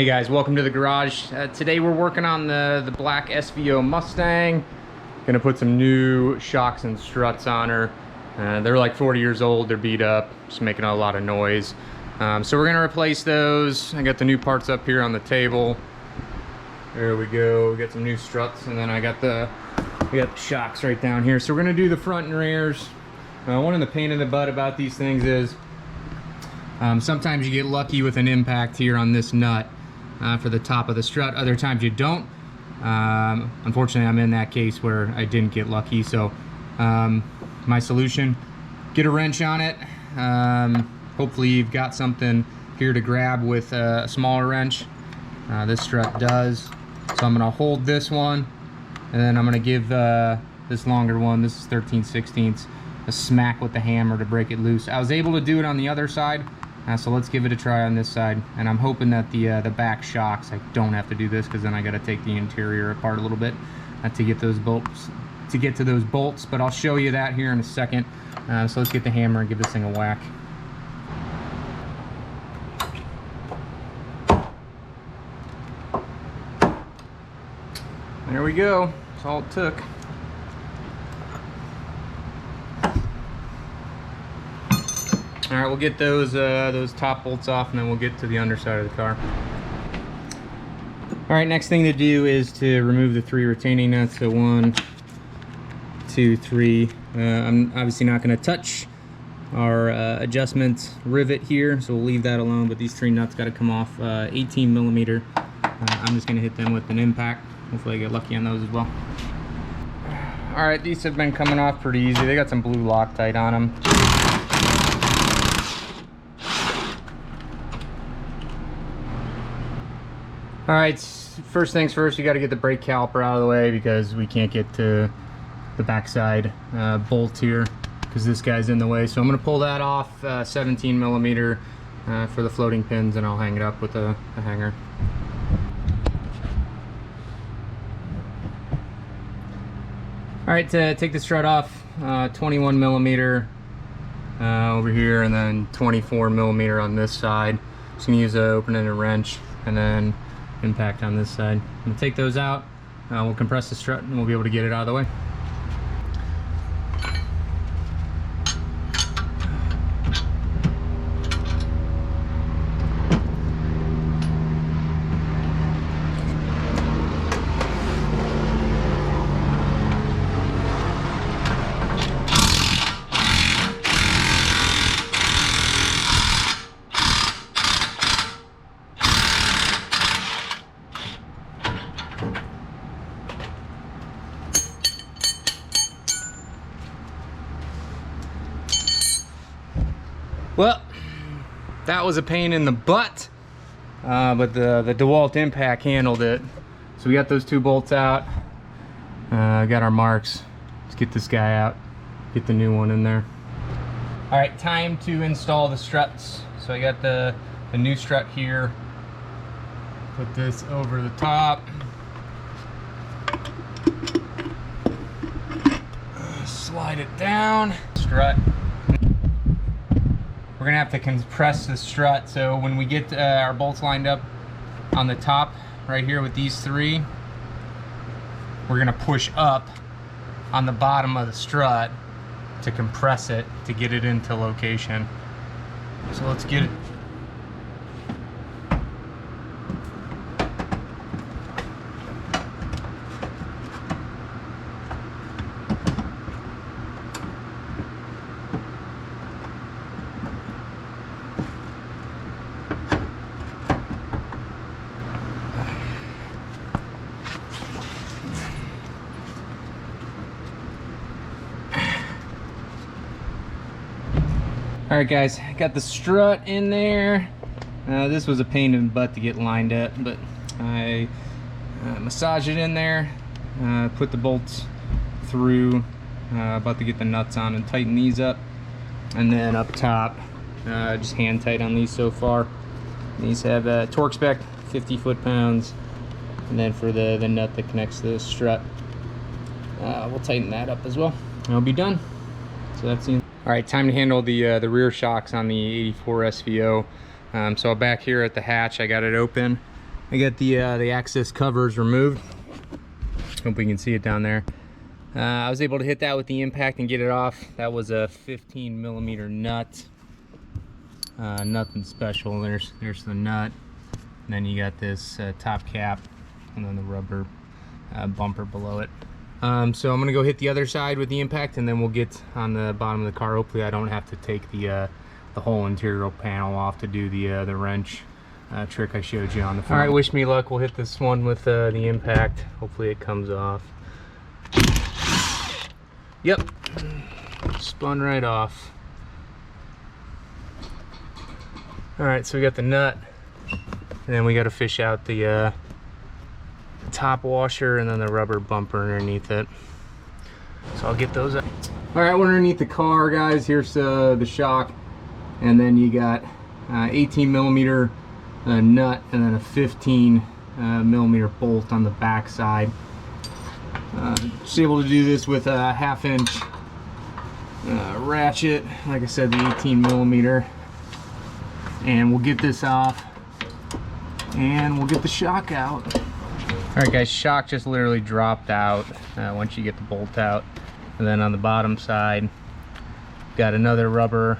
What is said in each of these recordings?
Hey guys, welcome to the garage. Today we're working on the black SVO Mustang. Gonna put some new shocks and struts on her. They're like 40 years old, they're beat up, just making a lot of noise. So we're gonna replace those. I got the new parts up here on the table. There we go, we got some new struts, and then we got the shocks right down here. So we're gonna do the front and rears. One of the pain in the butt about these things is sometimes you get lucky with an impact here on this nut for the top of the strut. Other times you don't. Unfortunately, I'm in that case where I didn't get lucky. So my solution, get a wrench on it. Hopefully you've got something here to grab with a smaller wrench. This strut does. So I'm gonna hold this one, and then I'm gonna give this longer one, this is 13/16, a smack with the hammer to break it loose. I was able to do it on the other side, so let's give it a try on this side. And I'm hoping that the back shocks, I don't have to do this, because then I got to take the interior apart a little bit to get those bolts, to get to those bolts. But I'll show you that here in a second. So let's get the hammer and give this thing a whack. There we go. That's all it took. All right, we'll get those top bolts off, and then we'll get to the underside of the car. All right, next thing to do is to remove the 3 retaining nuts. So 1, 2, 3. I'm obviously not going to touch our adjustment rivet here, so we'll leave that alone. But these 3 nuts got to come off. 18 millimeter. I'm just going to hit them with an impact. Hopefully I get lucky on those as well. All right, these have been coming off pretty easy. They got some blue Loctite on them. All right, first things first, you got to get the brake caliper out of the way, because we can't get to the backside bolt here because this guy's in the way. So I'm going to pull that off, 17 millimeter for the floating pins, and I'll hang it up with a hanger. All right, to take the strut off, 21 millimeter over here, and then 24 millimeter on this side. Just gonna use an open-ended wrench, and then impact on this side. I'm gonna take those out. We'll compress the strut, and we'll be able to get it out of the way. Well, that was a pain in the butt, but the DeWalt impact handled it. So we got those 2 bolts out, got our marks. Let's get this guy out, get the new one in there. All right, time to install the struts. So I got the new strut here. Put this over the top. Slide it down. Strut. We're gonna have to compress the strut, so when we get our bolts lined up on the top right here with these 3, we're gonna push up on the bottom of the strut to compress it to get it into location. So let's get it. All right guys, got the strut in there. This was a pain in the butt to get lined up, but I massaged it in there, put the bolts through, about to get the nuts on and tighten these up. And then up top, just hand tight on these so far. These have a torque spec, 50 foot-pounds. And then for the nut that connects to the strut, we'll tighten that up as well. And I'll be done. So that's the. All right, time to handle the rear shocks on the 84 SVO. So back here at the hatch, I got it open. I got the access covers removed. Hope we can see it down there. I was able to hit that with the impact and get it off. That was a 15mm nut. Nothing special. There's the nut. And then you got this top cap and then the rubber bumper below it. So I'm gonna go hit the other side with the impact, and then we'll get on the bottom of the car. Hopefully I don't have to take the whole interior panel off to do the wrench trick I showed you on the front. All right, wish me luck. We'll hit this one with the impact. Hopefully it comes off. Yep, spun right off. All right, so we got the nut, and then we got to fish out the top washer and then the rubber bumper underneath it. So I'll get those out. All right, we're underneath the car, guys. Here's the shock, and then you got 18mm nut and then a 15mm bolt on the back side. Just able to do this with a 1/2 inch ratchet, like I said, the 18mm, and we'll get this off and we'll get the shock out. All right, guys, shock just literally dropped out once you get the bolt out, and then on the bottom side got another rubber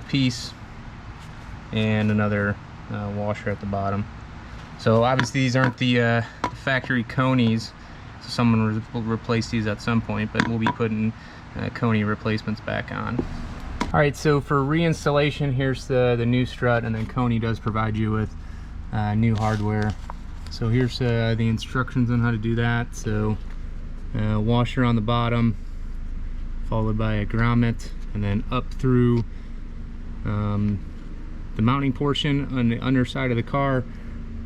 piece and another washer at the bottom. So obviously these aren't the factory Konis, so someone will replace these at some point, but we'll be putting Koni replacements back on. All right, so for reinstallation, here's the new strut, and then Koni does provide you with new hardware. So here's the instructions on how to do that. So washer on the bottom, followed by a grommet, and then up through the mounting portion on the underside of the car,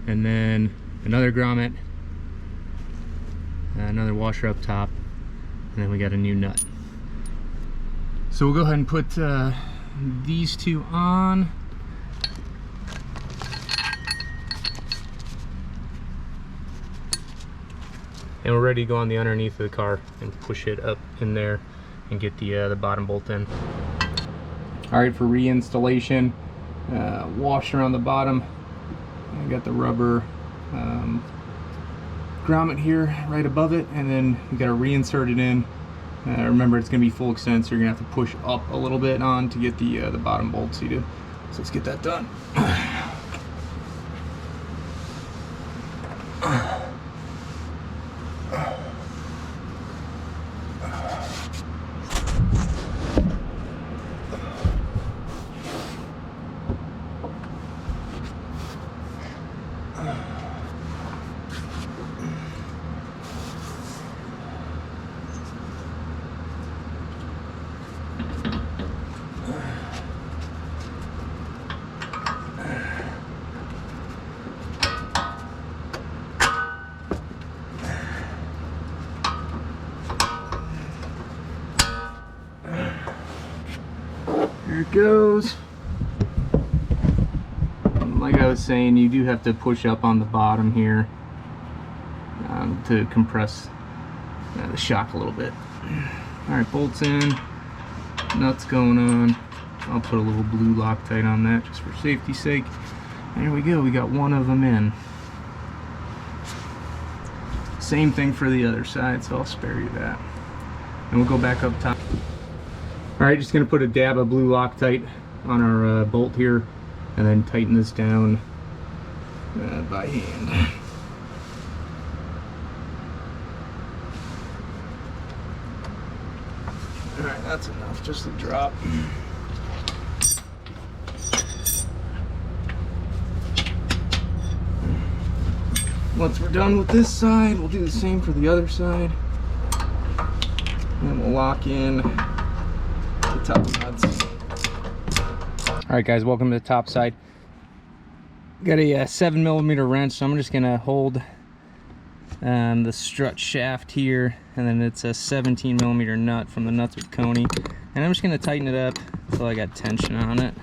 and then another grommet, another washer up top, and then we got a new nut. So we'll go ahead and put these two on. And we're ready to go on the underneath of the car and push it up in there and get the bottom bolt in. All right, for reinstallation, washer on the bottom. I got the rubber grommet here right above it, and then we got to reinsert it in. Remember, it's going to be full extent, so you're going to have to push up a little bit on to get the bottom bolt seated. So let's get that done. There it goes. And like I was saying, you do have to push up on the bottom here to compress the shock a little bit. Alright, bolts in, nuts going on. I'll put a little blue Loctite on that just for safety's sake. There we go, we got one of them in. Same thing for the other side, so I'll spare you that. And we'll go back up top. Alright, just going to put a dab of blue Loctite on our bolt here, and then tighten this down by hand. Alright, that's enough, just a drop. Once we're done with this side, we'll do the same for the other side. And we'll lock in the top nuts. Alright guys, welcome to the top side. Got a 7mm wrench, so I'm just going to hold the strut shaft here, and then it's a 17mm nut from the Nuts with Koni, and I'm just going to tighten it up until I got tension on it.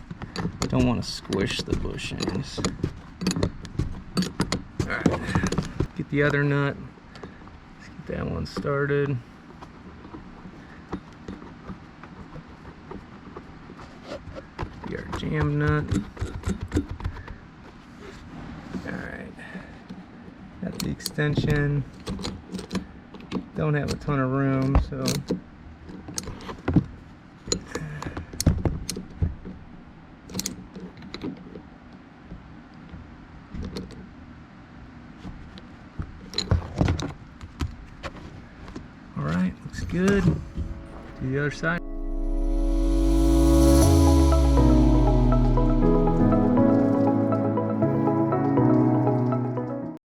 Don't want to squish the bushings. Alright, get the other nut. Let's get that one started. Our jam nut. Alright. right. Got the extension. Don't have a ton of room, so. All right, looks good. To the other side.